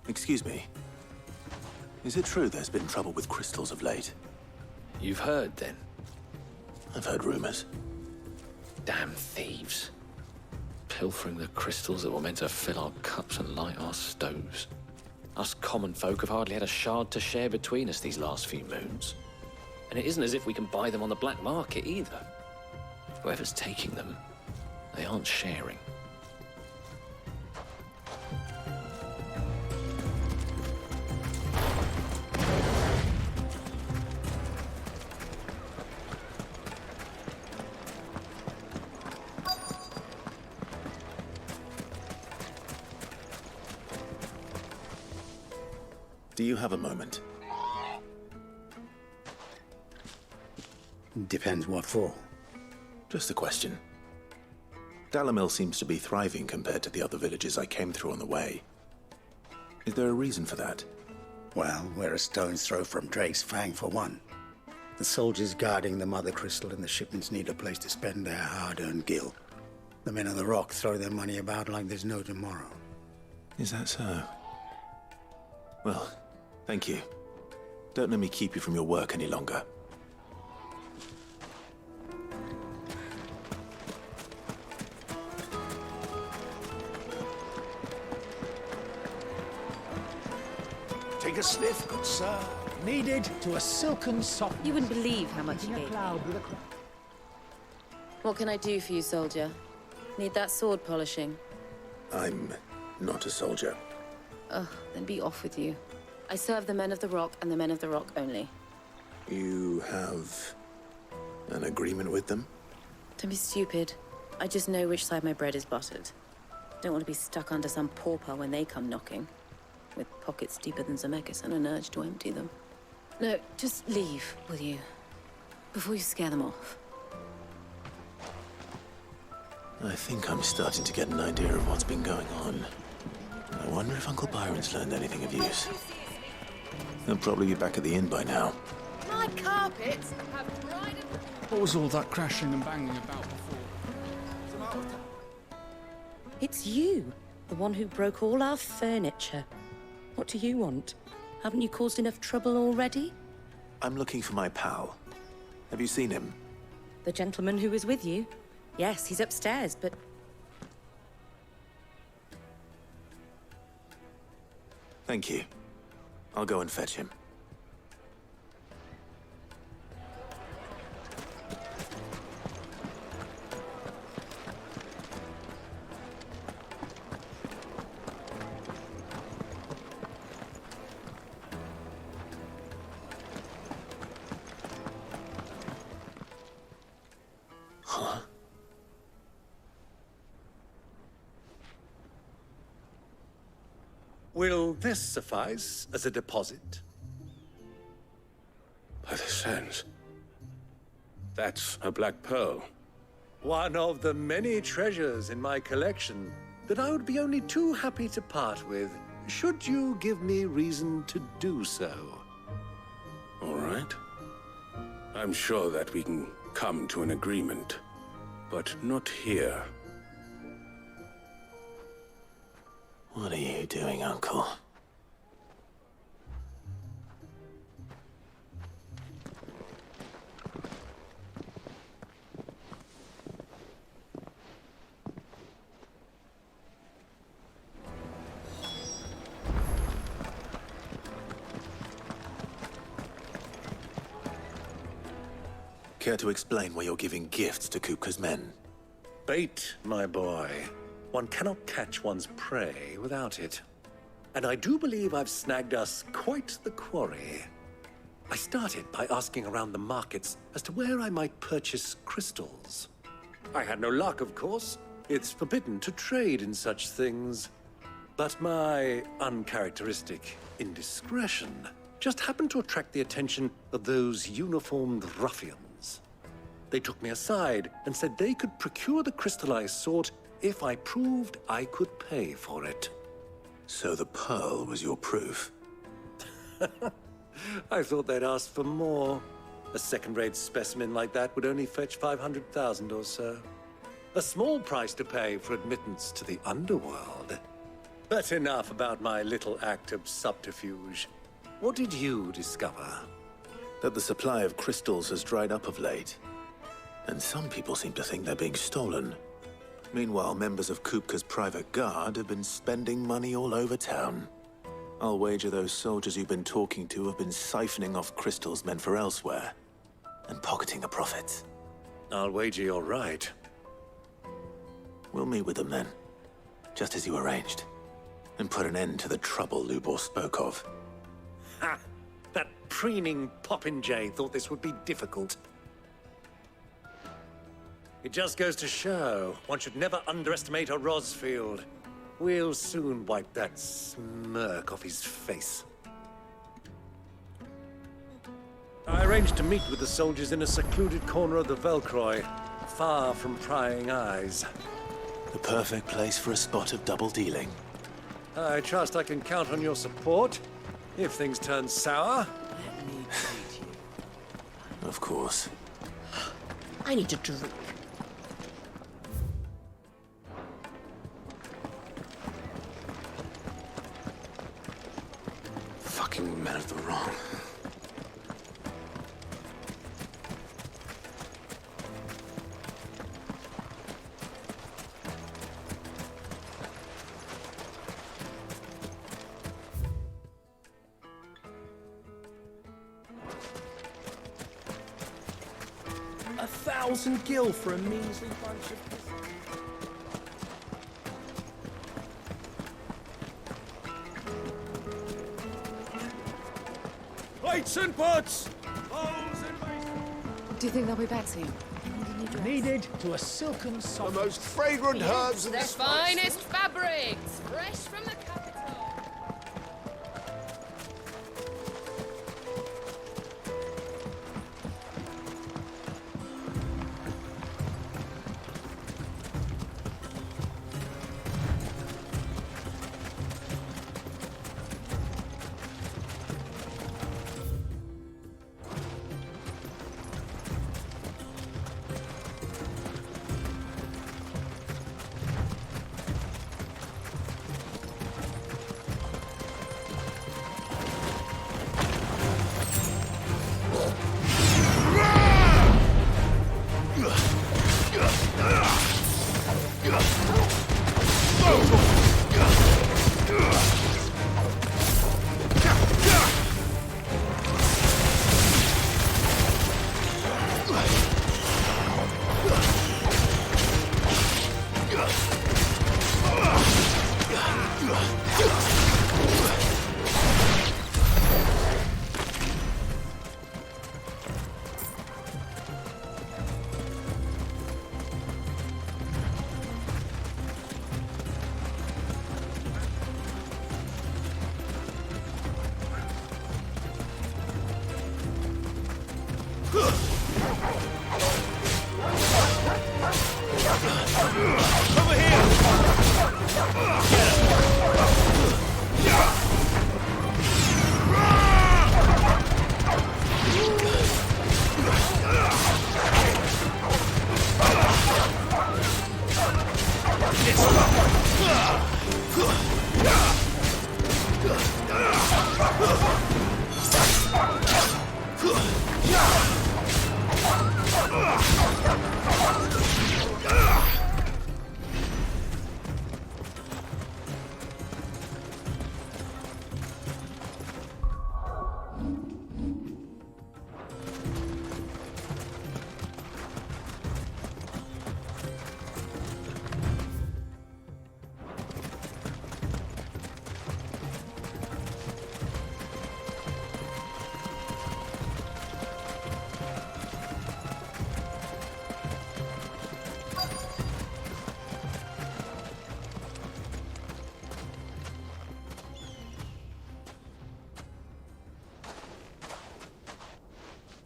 Excuse me. Is it true there's been trouble with crystals of late? You've heard, then? I've heard rumors. Damn thieves. Pilfering the crystals that were meant to fill our cups and light our stoves. Us common folk have hardly had a shard to share between us these last few moons. And it isn't as if we can buy them on the black market either. Whoever's taking them, they aren't sharing. Do you have a moment? Depends what for. Just a question. Dalamil seems to be thriving compared to the other villages I came through on the way. Is there a reason for that? Well, we're a stone's throw from Drake's Fang, for one. The soldiers guarding the Mother Crystal and the shipments need a place to spend their hard-earned gil. The men of the Rock throw their money about like there's no tomorrow. Is that so? Well, thank you. Don't let me keep you from your work any longer. Take a sniff, good sir. Needed to a silken soft. You wouldn't believe how much he A gave me. cloud with a What can I do for you, soldier? Need that sword polishing? I'm not a soldier. Ugh, then be off with you. I serve the men of the Rock and the men of the Rock only. You have an agreement with them? Don't be stupid. I just know which side my bread is buttered. Don't want to be stuck under some pauper when they come knocking. With pockets deeper than Zemeckis and an urge to empty them. No, just leave, will you? Before you scare them off. I think I'm starting to get an idea of what's been going on. I wonder if Uncle Byron's learned anything of use. He'll probably be back at the inn by now. My carpets have dried and... What was all that crashing and banging about before? It's you, the one who broke all our furniture. What do you want? Haven't you caused enough trouble already? I'm looking for my pal. Have you seen him? The gentleman who was with you? Yes, he's upstairs, but... Thank you. I'll go and fetch him. Huh? Will this suffice as a deposit? By the sands. That's a black pearl. One of the many treasures in my collection that I would be only too happy to part with, should you give me reason to do so. All right. I'm sure that we can come to an agreement, but not here. What are you doing, Uncle? Care to explain why you're giving gifts to Kupka's men? Bait, my boy. One cannot catch one's prey without it. And I do believe I've snagged us quite the quarry. I started by asking around the markets as to where I might purchase crystals. I had no luck, of course. It's forbidden to trade in such things. But my uncharacteristic indiscretion just happened to attract the attention of those uniformed ruffians. They took me aside and said they could procure the crystal I sought if I proved I could pay for it. So the pearl was your proof? I thought they'd ask for more. A second-rate specimen like that would only fetch 500,000 or so. A small price to pay for admittance to the underworld. But enough about my little act of subterfuge. What did you discover? That the supply of crystals has dried up of late. And some people seem to think they're being stolen. Meanwhile, members of Kupka's private guard have been spending money all over town. I'll wager those soldiers you've been talking to have been siphoning off crystals meant for elsewhere, and pocketing the profits. I'll wager you're right. We'll meet with them then, just as you arranged, and put an end to the trouble Lubor spoke of. Ha! That preening popinjay thought this would be difficult. It just goes to show, one should never underestimate a Rosfield. We'll soon wipe that smirk off his face. I arranged to meet with the soldiers in a secluded corner of the Velcroy, far from prying eyes. The perfect place for a spot of double dealing. I trust I can count on your support, if things turn sour. Of course. I need a drink. Fucking men of the wrong. $1,000 for a measly bunch of... Plates and pots! Do you think they'll be back soon? Needed to a silken soft... The most fragrant herbs and The finest fabrics, fresh from the capital.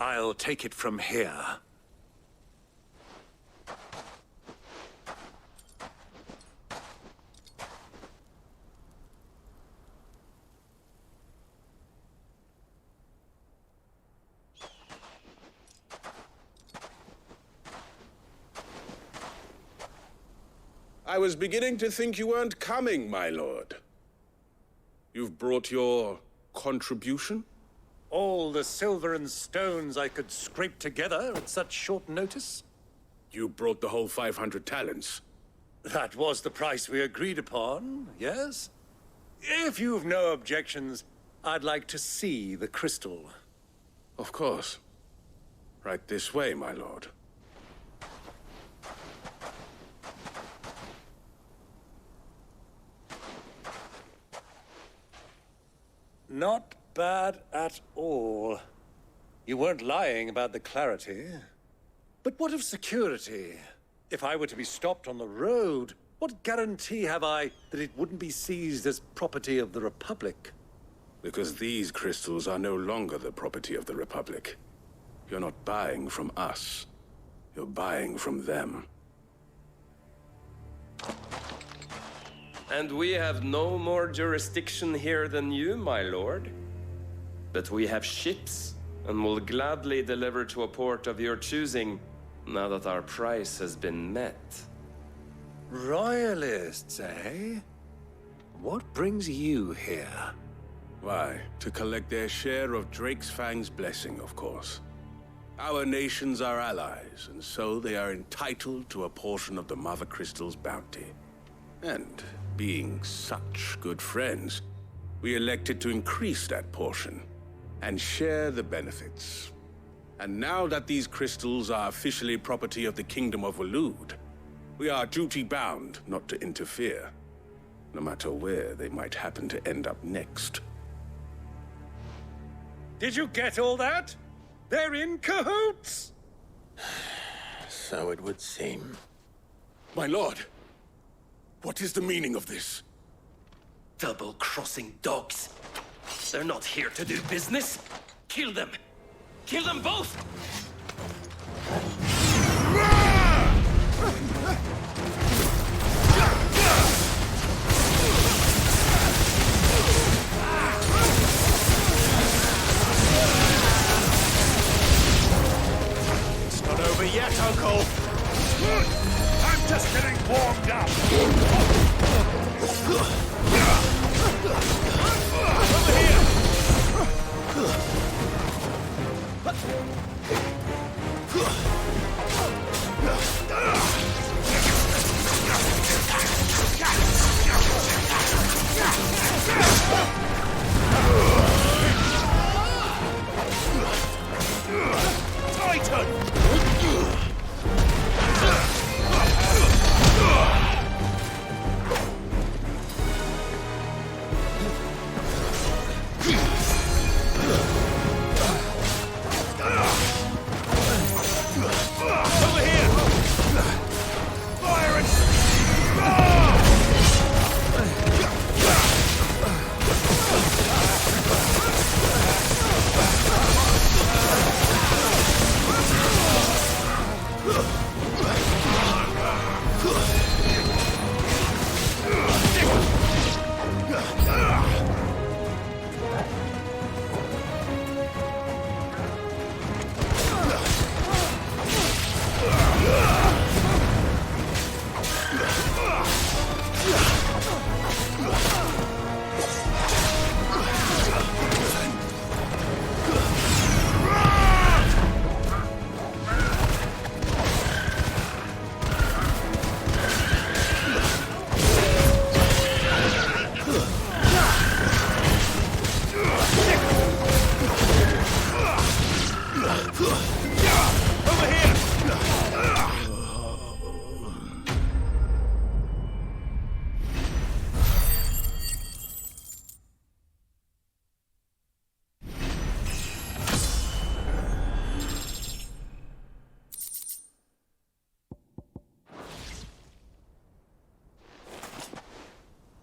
I'll take it from here. I was beginning to think you weren't coming, my lord. You've brought your contribution? All the silver and stones I could scrape together at such short notice? You brought the whole 500 talents. That was the price we agreed upon, yes? If you've no objections, I'd like to see the crystal. Of course. Right this way, my lord. Not bad at all. You weren't lying about the clarity. But what of security? If I were to be stopped on the road, what guarantee have I that it wouldn't be seized as property of the Republic? Because these crystals are no longer the property of the Republic. You're not buying from us. You're buying from them. And we have no more jurisdiction here than you, my lord. But we have ships, and will gladly deliver to a port of your choosing, now that our price has been met. Royalists, eh? What brings you here? Why, to collect their share of Drake's Fang's blessing, of course. Our nations are allies, and so they are entitled to a portion of the Mother Crystal's bounty. And being such good friends, we elected to increase that portion and share the benefits. And now that these crystals are officially property of the Kingdom of Waloed, we are duty-bound not to interfere, no matter where they might happen to end up next. Did you get all that? They're in cahoots! So it would seem. My lord, what is the meaning of this? Double-crossing dogs. They're not here to do business. Kill them! Kill them both! It's not over yet, Uncle. I'm just getting warmed up. Over here!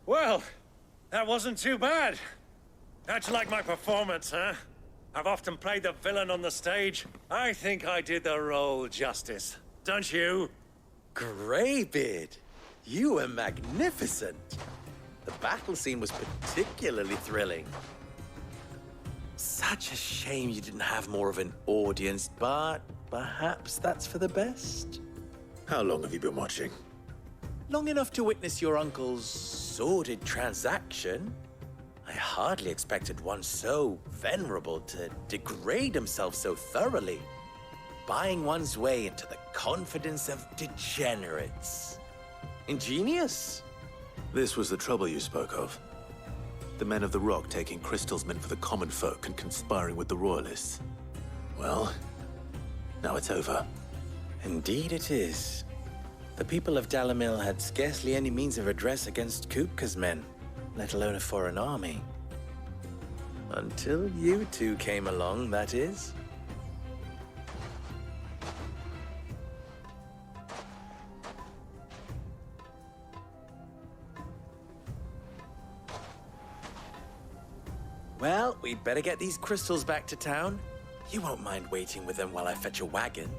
Well, that wasn't too bad. How'd you like my performance, huh? I've often played the villain on the stage. I think I did the role justice. Don't you? Greybeard, you were magnificent. The battle scene was particularly thrilling. Such a shame you didn't have more of an audience, but perhaps that's for the best. How long have you been watching? Long enough to witness your uncle's sordid transaction. I hardly expected one so venerable to degrade himself so thoroughly. Buying one's way into the confidence of degenerates. Ingenious. This was the trouble you spoke of. The men of the Rock taking Crystal's men for the common folk and conspiring with the Royalists. Well, now it's over. Indeed it is. The people of Dalamil had scarcely any means of redress against Kupka's men, let alone a foreign army. Until you two came along, that is. Well, we'd better get these crystals back to town. You won't mind waiting with them while I fetch a wagon.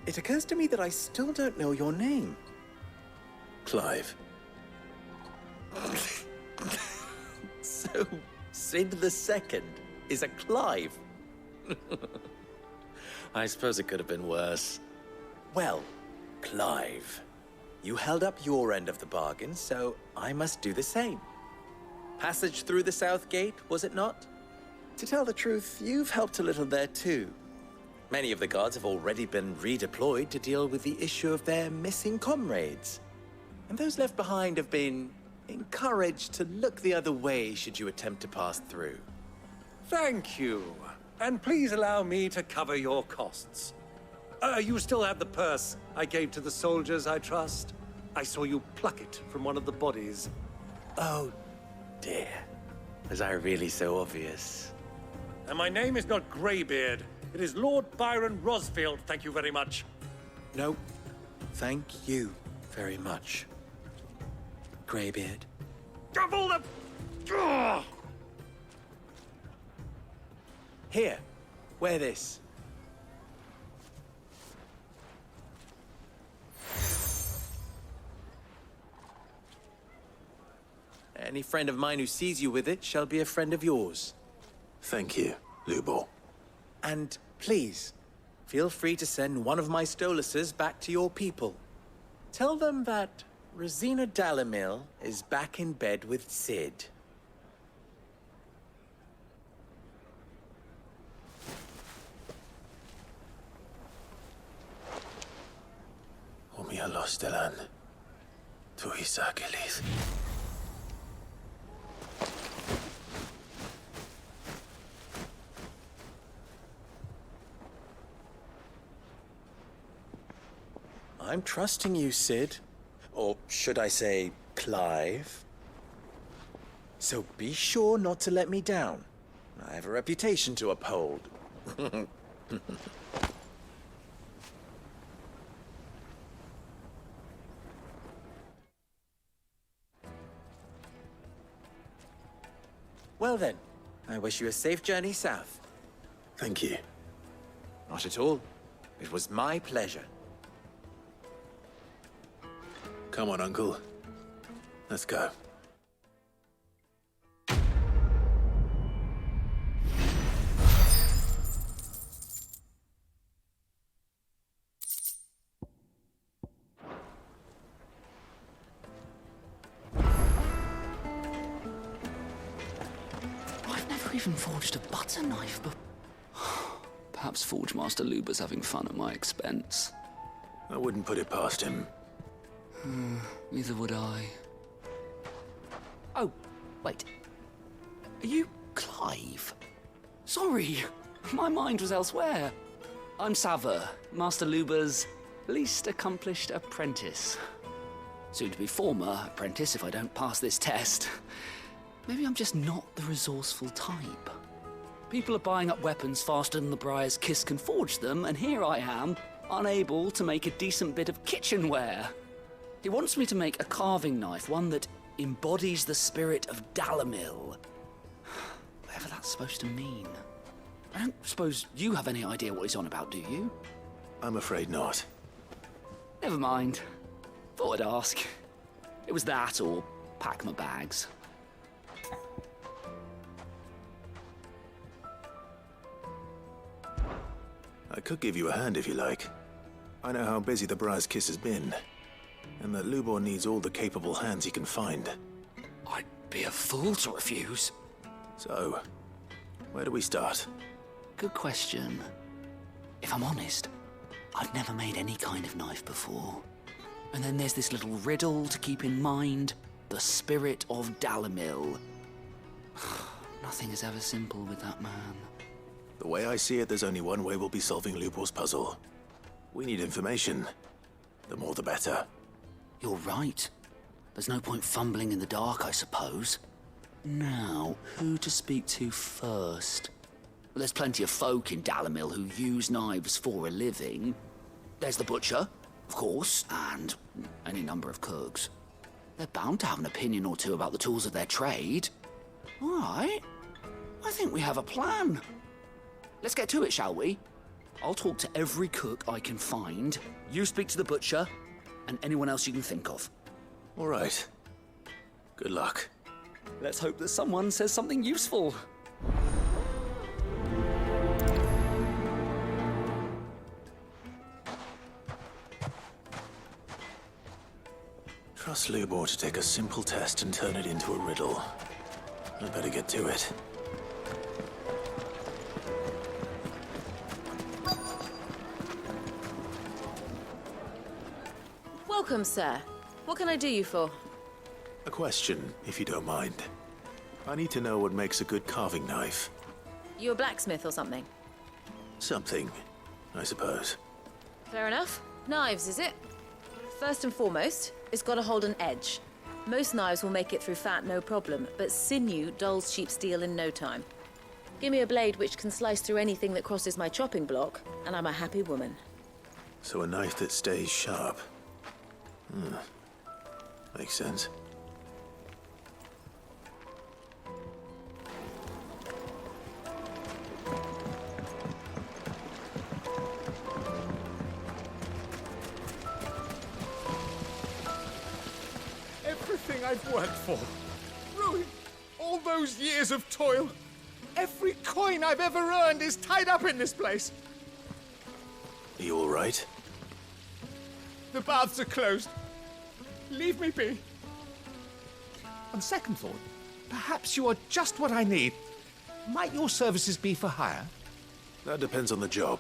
It occurs to me that I still don't know your name. Clive. So, Sid the Second is a Clive? I suppose it could have been worse. Well, Clive, you held up your end of the bargain, so I must do the same. Passage through the South Gate, was it not? To tell the truth, you've helped a little there too. Many of the guards have already been redeployed to deal with the issue of their missing comrades. And those left behind have been encouraged to look the other way should you attempt to pass through. Thank you. And please allow me to cover your costs. You still have the purse I gave to the soldiers, I trust? I saw you pluck it from one of the bodies. Oh, dear. Was I really so obvious? And my name is not Greybeard. It is Lord Byron Rosfield, thank you very much. No, thank you very much, Greybeard. Double the... Ugh! Here, wear this. Any friend of mine who sees you with it shall be a friend of yours. Thank you, Lubor. And please, feel free to send one of my Stoluses back to your people. Tell them that Rosina Dalamil is back in bed with Sid. Omia Lostelan. Tuisa Gelith. I'm trusting you, Sid. Or should I say, Clive? So be sure not to let me down. I have a reputation to uphold. Well then, I wish you a safe journey south. Thank you. Not at all. It was my pleasure. Come on, Uncle. Let's go. I've never even forged a butter knife, but perhaps Forge Master Luber's having fun at my expense. I wouldn't put it past him. Neither would I. Oh, wait. Are you Clive? Sorry, my mind was elsewhere. I'm Saver, Master Luber's least accomplished apprentice. Soon to be former apprentice if I don't pass this test. Maybe I'm just not the resourceful type. People are buying up weapons faster than the Briar's Kiss can forge them, and here I am, unable to make a decent bit of kitchenware. He wants me to make a carving knife, one that embodies the spirit of Dalamil. Whatever that's supposed to mean. I don't suppose you have any idea what he's on about, do you? I'm afraid not. Never mind. Thought I'd ask. It was that or pack my bags. I could give you a hand if you like. I know how busy the Briar's Kiss has been, and that Lubor needs all the capable hands he can find. I'd be a fool to refuse. So, where do we start? Good question. If I'm honest, I've never made any kind of knife before. And then there's this little riddle to keep in mind. The spirit of Dalimil. Nothing is ever simple with that man. The way I see it, there's only one way we'll be solving Lubor's puzzle. We need information. The more the better. You're right. There's no point fumbling in the dark, I suppose. Now, who to speak to first? Well, there's plenty of folk in Dalimil who use knives for a living. There's the butcher, of course, and any number of cooks. They're bound to have an opinion or two about the tools of their trade. All right. I think we have a plan. Let's get to it, shall we? I'll talk to every cook I can find. You speak to the butcher, and anyone else you can think of. All right. Good luck. Let's hope that someone says something useful. Trust Lubor to take a simple test and turn it into a riddle. I better get to it. Welcome, sir. What can I do you for? A question, if you don't mind. I need to know what makes a good carving knife. You a blacksmith or something? Something, I suppose. Fair enough. Knives, is it? First and foremost, it's got to hold an edge. Most knives will make it through fat, no problem, but sinew dulls cheap steel in no time. Give me a blade which can slice through anything that crosses my chopping block, and I'm a happy woman. So a knife that stays sharp. Makes sense. Everything I've worked for. Ruined. All those years of toil. Every coin I've ever earned is tied up in this place. Are you all right? The baths are closed. Leave me be. On second thought, perhaps you are just what I need. Might your services be for hire? That depends on the job.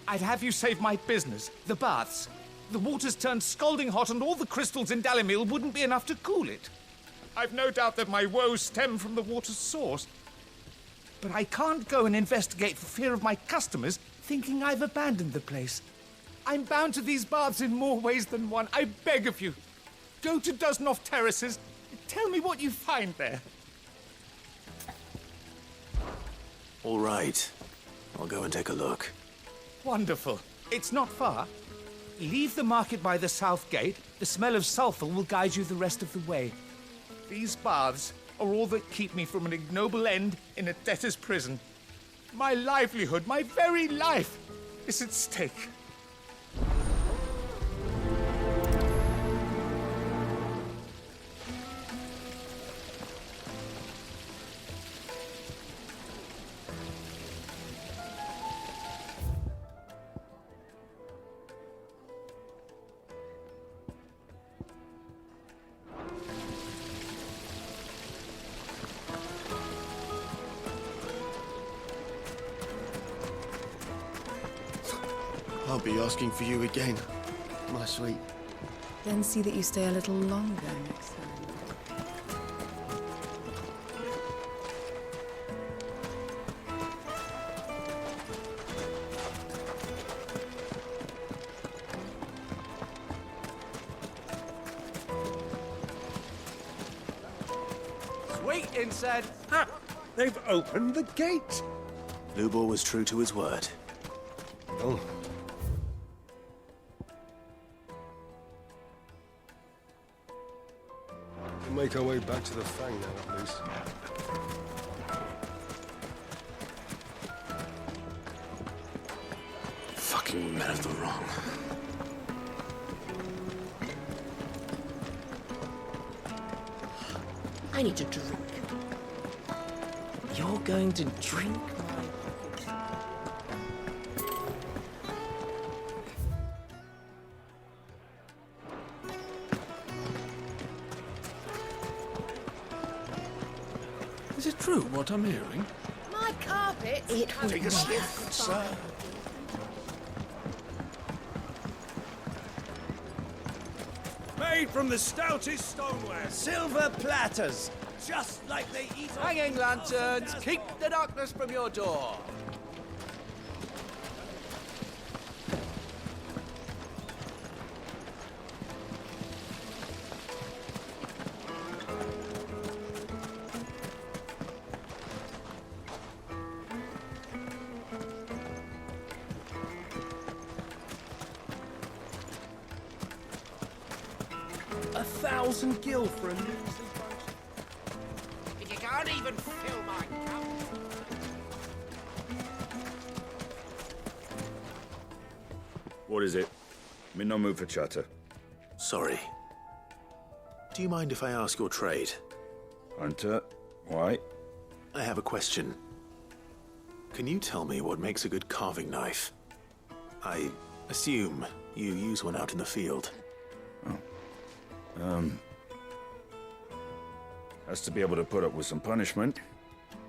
I'd have you save my business, the baths. The water's turned scalding hot and all the crystals in Dalimil wouldn't be enough to cool it. I've no doubt that my woes stem from the water's source. But I can't go and investigate for fear of my customers thinking I've abandoned the place. I'm bound to these baths in more ways than one. I beg of you. Go to Dusnoff Terraces. Tell me what you find there. All right. I'll go and take a look. Wonderful. It's not far. Leave the market by the south gate. The smell of sulfur will guide you the rest of the way. These baths are all that keep me from an ignoble end in a debtor's prison. My livelihood, my very life, is at stake. I'll be asking for you again, my sweet. Then see that you stay a little longer next time. Wait inside. Ha! They've opened the gate. Lubor was true to his word. Oh. We'll make our way back to the Fang now, at least. Fucking men of the wrong. I need a drink. You're going to drink Is it true what I'm hearing? My carpet. Take a sniff, good sir. Made from the stoutest stoneware. Silver platters, just like they eat. Hanging lanterns, keep the darkness from your door. $1,000 gil for a measly bunch. If you can't even fill my cup. What is it? I'm in no mood for chatter. Sorry. Do you mind if I ask your trade? Hunter, why? I have a question. Can you tell me what makes a good carving knife? I assume you use one out in the field. Has to be able to put up with some punishment.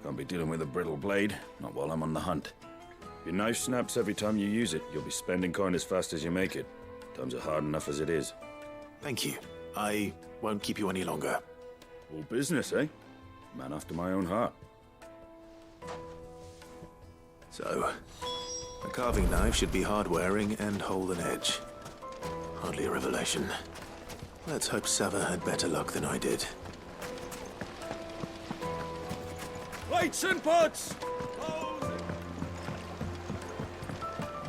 Can't be dealing with a brittle blade, not while I'm on the hunt. If your knife snaps every time you use it, you'll be spending coin as fast as you make it. Times are hard enough as it is. Thank you. I won't keep you any longer. All business, eh? Man after my own heart. So, a carving knife should be hard-wearing and hold an edge. Hardly a revelation. Let's hope Sava had better luck than I did. Plates and pots!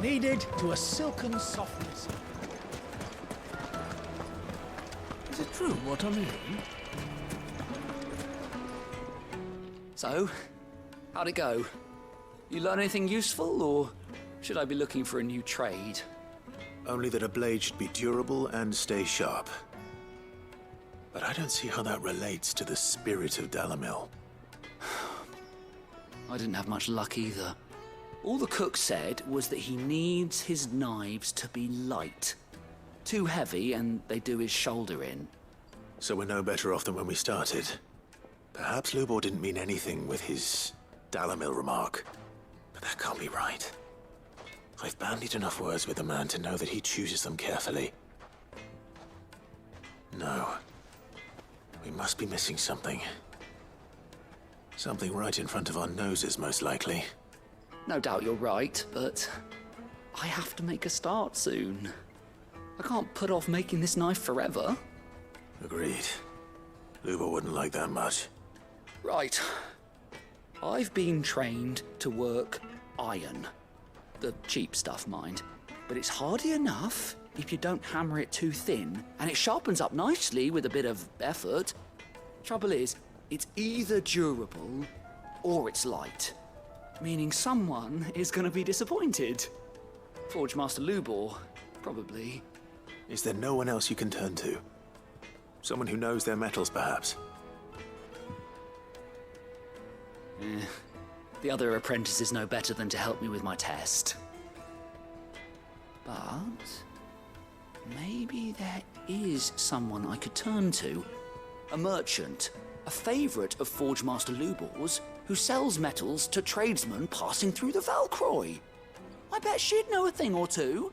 Kneaded to a silken softness. Is it true what I'm hearing? So, how'd it go? You learn anything useful, or should I be looking for a new trade? Only that a blade should be durable and stay sharp. But I don't see how that relates to the spirit of Dalamil. I didn't have much luck either. All the cook said was that he needs his knives to be light. Too heavy and they do his shoulder in. So we're no better off than when we started. Perhaps Lubor didn't mean anything with his Dalamil remark. But that can't be right. I've bandied enough words with the man to know that he chooses them carefully. No. We must be missing something. Something right in front of our noses, most likely. No doubt you're right, but I have to make a start soon. I can't put off making this knife forever. Agreed. Lubor wouldn't like that much. Right. I've been trained to work iron. The cheap stuff, mind. But it's hardy enough if you don't hammer it too thin, and it sharpens up nicely with a bit of effort. Trouble is, it's either durable or it's light, meaning someone is going to be disappointed. Forge Master Lubor, probably. Is there no one else you can turn to? Someone who knows their metals, perhaps? The other apprentices know better than to help me with my test. But maybe there is someone I could turn to. A merchant, a favourite of Forge Master Lubor's, who sells metals to tradesmen passing through the Valcroy. I bet she'd know a thing or two.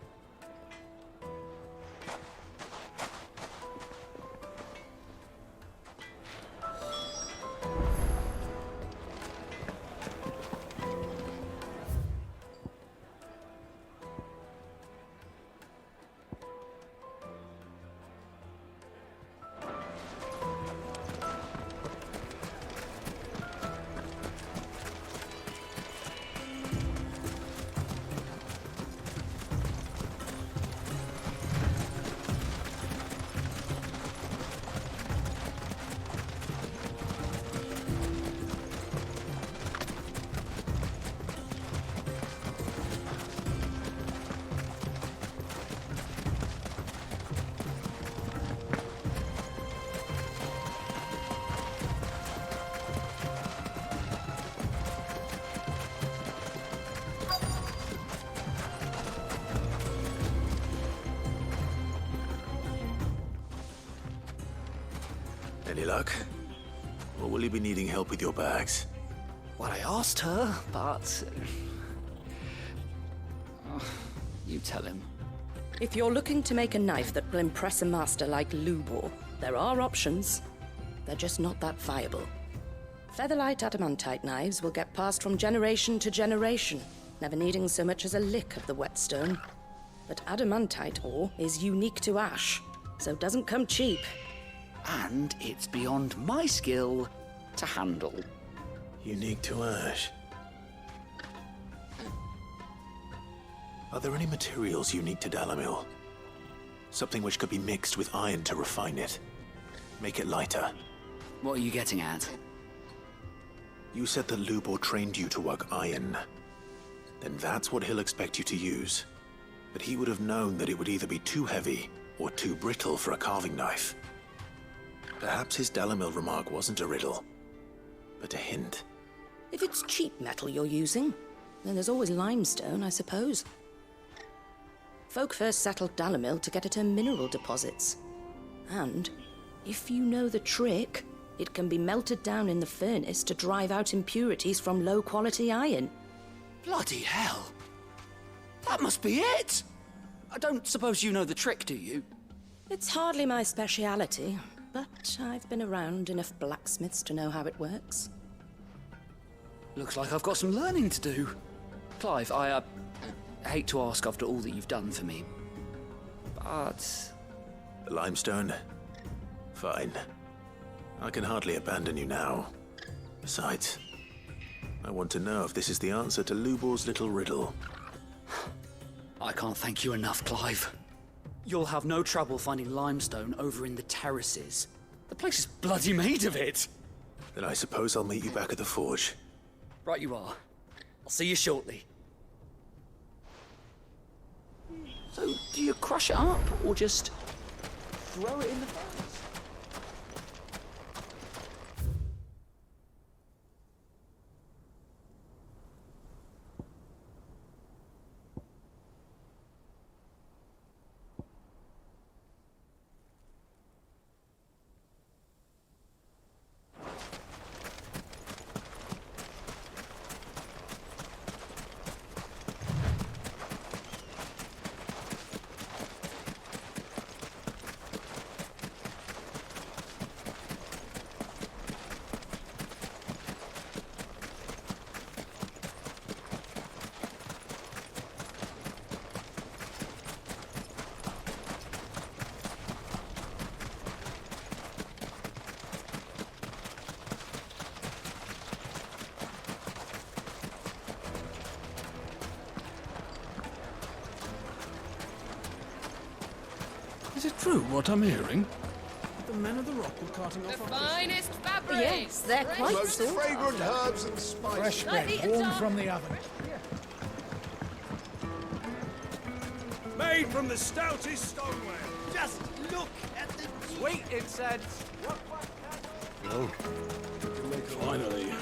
Any luck? Or will you be needing help with your bags? Well, I asked her, but... you tell him. If you're looking to make a knife that will impress a master like Lubor, there are options. They're just not that viable. Featherlight adamantite knives will get passed from generation to generation, never needing so much as a lick of the whetstone. But adamantite ore is unique to ash, so it doesn't come cheap. And it's beyond my skill to handle. Unique to ash. Are there any materials unique to Dalimil? Something which could be mixed with iron to refine it. Make it lighter. What are you getting at? You said that Lubor trained you to work iron. Then that's what he'll expect you to use. But he would have known that it would either be too heavy or too brittle for a carving knife. Perhaps his Dalimil remark wasn't a riddle, but a hint. If it's cheap metal you're using, then there's always limestone, I suppose. Folk first settled Dalimil to get at her mineral deposits. And, if you know the trick, it can be melted down in the furnace to drive out impurities from low-quality iron. Bloody hell! That must be it! I don't suppose you know the trick, do you? It's hardly my speciality, but I've been around enough blacksmiths to know how it works. Looks like I've got some learning to do. Clive, I hate to ask after all that you've done for me, but... The limestone? Fine. I can hardly abandon you now. Besides, I want to know if this is the answer to Lubor's little riddle. I can't thank you enough, Clive. You'll have no trouble finding limestone over in the terraces. The place is bloody made of it. Then I suppose I'll meet you back at the forge. Right you are. I'll see you shortly. So, do you crush it up, or just throw it in the furnace? Is it true what I'm hearing? The men of the rock were carting off The finest fabrics. Yes, they're quite Most fragrant herbs and spices. Fresh bread, warm from the oven. Made from the stoutest stoneware. Just look at the Sweet incense! Oh. Finally.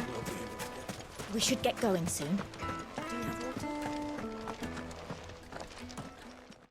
We should get going soon.